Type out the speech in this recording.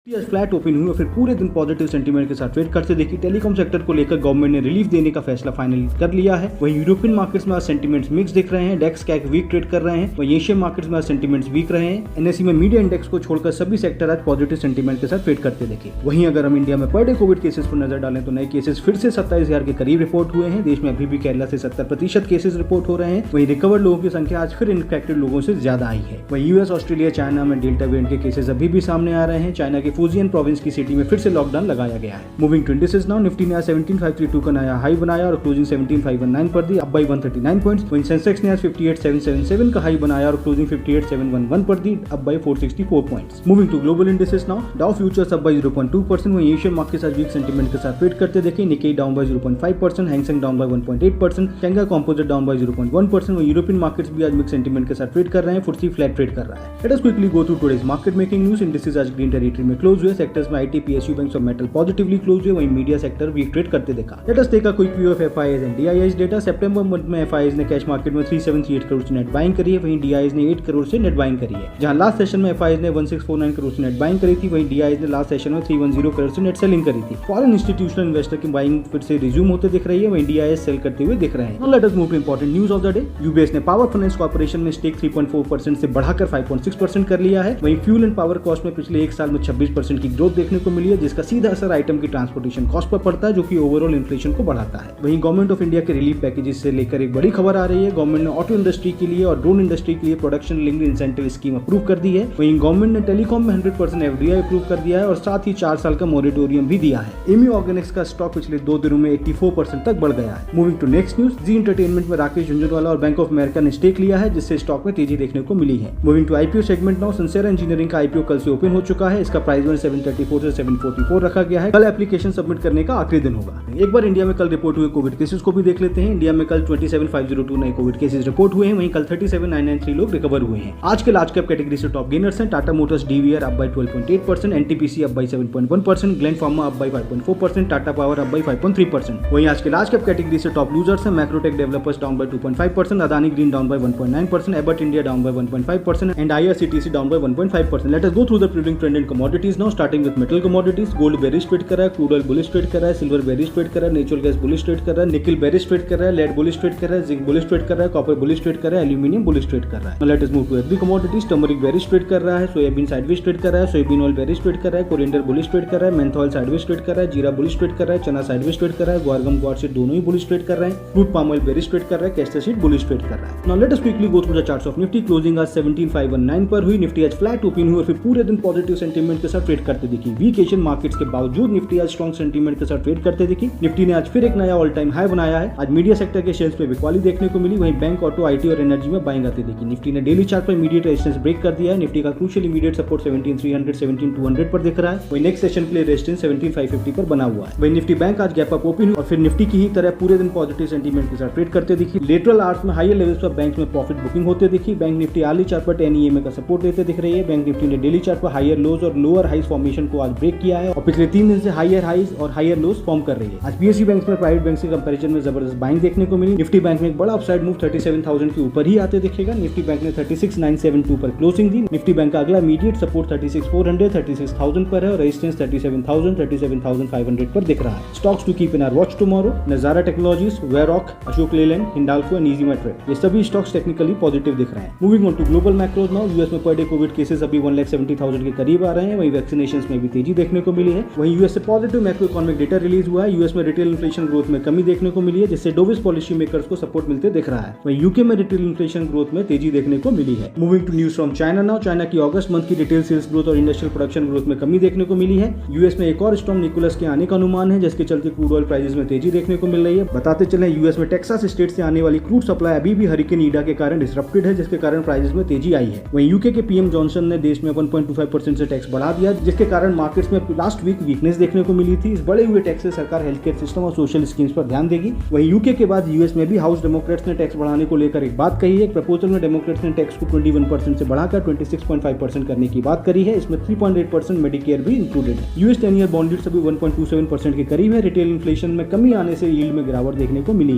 आज flat open हुई और फिर पूरे दिन पॉजिटिव सेंटीमेंट के साथ ट्रेड करते देखी। टेलीकॉम सेक्टर को लेकर गवर्नमेंट ने रिलीफ देने का फैसला फाइनल कर लिया है। वहीं यूरोपियन मार्केट्स में आज सेंटीमेंट्स मिक्स दिख रहे हैं। डेक्स कैक वीक ट्रेड कर रहे हैं। वहीं एशियन मार्केट्स में आज सेंटीमेंट्स वीक रहे हैं। एनएसई में मीडिया इंडेक्स को छोड़कर सभी सेक्टर आज पॉजिटिव सेंटीमेंट के साथ ट्रेड करते देखे। वहीं अगर हम इंडिया में पर डे कोविड केसेस पर नजर डालें तो नए केसेस फिर से 27,000 के करीब रिपोर्ट हुए हैं। देश में अभी भी केरला से 70% केसेस रिपोर्ट हो रहे हैं। वहीं रिकवर्ड लोगों की संख्या आज फिर इन्फेक्टेड लोगों से ज्यादा आई है। वहीं यूएस, ऑस्ट्रेलिया, चाइना में डेल्टा वेरिएंट के केसेस अभी भी सामने आ रहे हैं। चाइना के फुजियन प्रोविंस की सिटी में फिर से लॉकडाउन लगाया गया है। Moving to indices now, Nifty ने आज 17,532 का नया हाई बनाया और क्लोजिंग 17,519 पर दी, अप बाय 139 पॉइंट्स। वहीं सेंसेक्स ने आज 58,777 का हाई बनाया और क्लोजिंग 58,711 पर दी, up by 464 points. Moving to global indices now, Dow futures up by 0.2%। वहीं एशियन मार्केट्स आज वीक सेंटीमेंट के साथ ट्रेड करते देखे। Nikkei down by 0.5%, Hang Seng down by 1.8%, Shanghai composite down by 0.1%। वहीं यूरोपियन मार्केट्स भी आज मिक्स सेंटीमेंट के साथ ट्रेड कर रहे हैं। FTSE फ्लैट ट्रेड कर रहा है। Let us quickly go through today's market making news. Indices आज ग्रीन टेरिटरी में क्लोज हुए। सेक्टर्स में आईटी, पीएसयू, बैंक्स और मेटल पॉजिटिवली क्लोज हुए। वहीं मीडिया सेक्टर वीक ट्रेड करते देखा। Let us take a quick view of FIIs and DIIs data. सितंबर मंथ में एफआईआईज ने कैश मार्केट में 3738 करोड़ से नेट बाइंग करी है। वहीं डीआईआईज ने 8 करोड़ से नेट बाइंग करी है। जहां लास्ट सेशन में एफआईआईज ने 1649 करोड़ से नेट बाइंग करी थी, वहीं डीआईआईज ने लास्ट सेशन में 310 करोड़ से नेट सेलिंग करी थी। फॉरेन इंस्टीट्यूशनल इन्वेस्टर की बाइंग फिर से रिज्यूम होते दिख रही है। वहीं डीआईआईज सेल करते हुए दिख रहे हैं। Now let us move two important news of the day. UBS ने पावर फाइनेंस कॉर्पोरेशन में स्टेक 3.4% से बढ़ाकर 5.6% कर लिया है। वहीं फ्यूल एंड पावर कॉस्ट में पिछले एक साल में 26% की ग्रोथ देखने को मिली है, जिसका सीधा असर आइटम की ट्रांसपोर्टेशन कॉस्ट पर पड़ता है, जो कि ओवरऑल इन्फ्लेशन को बढ़ाता है। वहीं गवर्नमेंट ऑफ इंडिया के रिलीफ पैकेजेस से लेकर एक बड़ी खबर आ रही है। गवर्नमेंट ने ऑटो इंडस्ट्री के लिए और ड्रोन इंडस्ट्री के लिए production linked incentive scheme approve कर दी है। वहीं गवर्नमेंट ने टेलीकॉम में 100% एफडीआई अप्रूव कर दिया है और साथ ही 4 साल का मोरेटोरियम भी दिया है। एमी ऑर्गेनिक्स का स्टॉक पिछले 2 दिनों में 84% तक बढ़ गया है। Moving to next news, Zee entertainment में राकेश झुंझुनवाला और बैंक ऑफ अमेरिका ने स्टेक लिया है, जिससे स्टॉक में तेजी देखने को मिली है। Moving to IPO segment now, Sincera Engineering का आईपीओ कल से ओपन हो चुका है। इसका प्राइस 734 से 744 रखा गया है। कल एप्लीकेशन सबमिट करने का आखिरी दिन होगा। एक बार इंडिया में कल रिपोर्ट हुए कोविड केसेस को भी देख लेते हैं। इंडिया में कल 27,502 नए कोविड केसेस रिपोर्ट हुए हैं। वहीं कल 37,993 लोग रिकवर हुए हैं। आज के लार्ज कैप कैटेगरी से टॉप गेनर्स हैं Tata Motors DVR up by 12.8%, NTPC up by 7.1%, Glenn pharma up by 5.4%, Tata power up by 5.3%। वहीं आज के लार्ज कैप कैटेगरी से टॉप लूजर्स हैं Macrotech developers down by 2.5%, Adani green down by 1.9%, Abbott India down by 1.5% and IRCTC down by 1.5%। Let us go through the trading trend in commodities now, starting with metal commodities. Gold bearish trade कर रहा है, crude oil bullish trade कर रहा है, silver bearish trade कर रहा है, natural gas bullish trade कर रहा है, निकल बेरिश ट्रेड कर रहा है, लेड बुलिश ट्रेड कर रहा है, जिंक बुलिश ट्रेड कर रहा है, कॉपर बुलिश ट्रेड कर रहा है, एल्यूमिनियम बुलिश ट्रेड कर रहा है। Let us move to agri commodities. Turmeric bearish trade कर रहा है, सोयाबीन साइडवेज ट्रेड कर रहा है, सोयाबीन ऑयल बेरिश ट्रेड कर रहा है, कोरिएंडर बुलिश ट्रेड कर रहा है, मेंथॉल साइडवेज ट्रेड कर रहा है, जीरा बुलिश ट्रेड कर रहा है, चना साइडवेज ट्रेड कर रहा है, ग्वारगम ग्वार से दोनों ही बुलिश ट्रेड कर रहे हैं, crude palm oil bearish trade कर रहा है, कैस्टर सीड बुलिश ट्रेड कर रहा है। Now let us quickly go through the charts of Nifty. Closing आज 17,519 पर हुई। निफ्टी आज फ्लैट ओपन हुई और फिर पूरे दिन पॉजिटिव सेंटीमेंट के साथ ट्रेड करते दिखी। वीक एशियन मार्केट्स के बावजूद निफ्टी आज स्ट्रॉन्ग सेंटीमेंट के साथ ट्रेड करते दिखी। निफ्टी ने आज फिर एक नया ऑल टाइम हाई बनाया है। आज मीडिया सेक्टर के शेयर्स में बिकवाली देखने को मिली। वहीं बैंक, ऑटो, आईटी और एनर्जी में बाइंग आती दिखी। निफ्टी ने डेली चार्ट पर इमीडिएट रेजिस्टेंस ब्रेक कर दिया है। निफ्टी का क्रूशियल इमीडिएट सपोर्ट 17,300 17,200 पर दिख रहा है। वहीं नेक्स्ट सेशन के लिए रेजिस्टेंस 17,550 पर बना हुआ है। वहीं निफ्टी बैंक आज गैप अप ओपन हुई और फिर निफ्टी की ही तरह पूरे दिन पॉजिटिव सेंटीमेंट के साथ ट्रेड करते दिखी। लेटरल आवर्स में हायर लेवल्स पर बैंक में प्रॉफिट बुकिंग होते दिखी। बैंक निफ्टी अर्ली चार्ट पर 10 EMA का सपोर्ट देते दिख रही है। बैंक निफ्टी ने डेली चार्ट पर हायर लोज और लोअर हाइज फॉर्मेशन को आज ब्रेक किया है और पिछले 3 दिन से हायर हाइज और हायर लोज फॉर्म कर रही है। आज पीएसयू बैंक में प्राइवेट बैंक से कंपैरिजन में जबरदस्त बाइंग देखने को मिली। निफ्टी बैंक में एक बड़ा अपसाइड मूव 37,000 के ऊपर ही आते दिखेगा। निफ्टी बैंक ने 36,972 पर क्लोजिंग दी। निफ्टी बैंक का अगला इमीडिएट सपोर्ट 36,400 36,000 पर है और रेजिस्टेंस 37,000 37,500 पर दिख रहा है। Stocks to keep in our watch tomorrow, Nazara Technologies, Varroc, Ashok Leyland, Hindalco and easy metric, ये सभी स्टॉक्स टेक्निकली पॉजिटिव दिख रहे हैं। Moving on to global macros now, US में पर डे कोविड केसेस अभी 1,70,000 के करीब आ रहे हैं। वहीं वैक्सीनेशन में भी तेजी देखने को मिली है। वहीं यूएस से positive macro economic data release हुआ है। यूएस में रिटेल इन्फ्लेशन ग्रोथ में कमी देखने को मिली है, जिससे डोविस पॉलिसी मेकर्स को सपोर्ट मिलते दिख रहा है। वहीं यूके में रिटेल इन्फ्लेशन ग्रोथ में तेजी देखने को मिली है। Moving to news from China now, China की अगस्त मंथ की रिटेल सेल्स ग्रोथ और इंडस्ट्रियल प्रोडक्शन ग्रोथ में कमी देखने को मिली है। यूएस में एक और स्टॉर्म निकोलस के आने का अनुमान है, जिसके चलते क्रूड ऑयल प्राइसेस में तेजी देखने को मिल रही है। बताते चलें, यूएस में टेक्सास स्टेट से आने वाली क्रूड सप्लाई अभी भी हरिकेन ईडा के कारण डिसरप्टेड है, जिसके कारण प्राइसेस में तेजी आई है। वहीं यूके के पीएम जॉनसन ने देश में 1.25% से टैक्स बढ़ा दिया, जिसके कारण मार्केट्स में लास्ट वीक वीकनेस देखने को मिली थी। इस बढ़े हुए टैक्स से सरकार हेल्थ केयर सिस्टम और सोशल स्कीम्स पर ध्यान देगी। वहीं यूके के बाद यूएस में भी हाउस डेमोक्रेट्स ने टैक्स बढ़ाने को लेकर एक बात कही है। एक प्रपोजल में डेमोक्रेट्स ने टैक्स को 21% से बढ़ाकर 26.5% करने की बात करी है। इसमें 3.8% मेडिकेयर भी इंक्लूडेड है। यूएस 10 ईयर बॉन्ड यील्ड्स अभी 1.27% के करीब है। रिटेल इन्फ्लेशन में कमी आने से यील्ड में गिरावट देखने को मिली।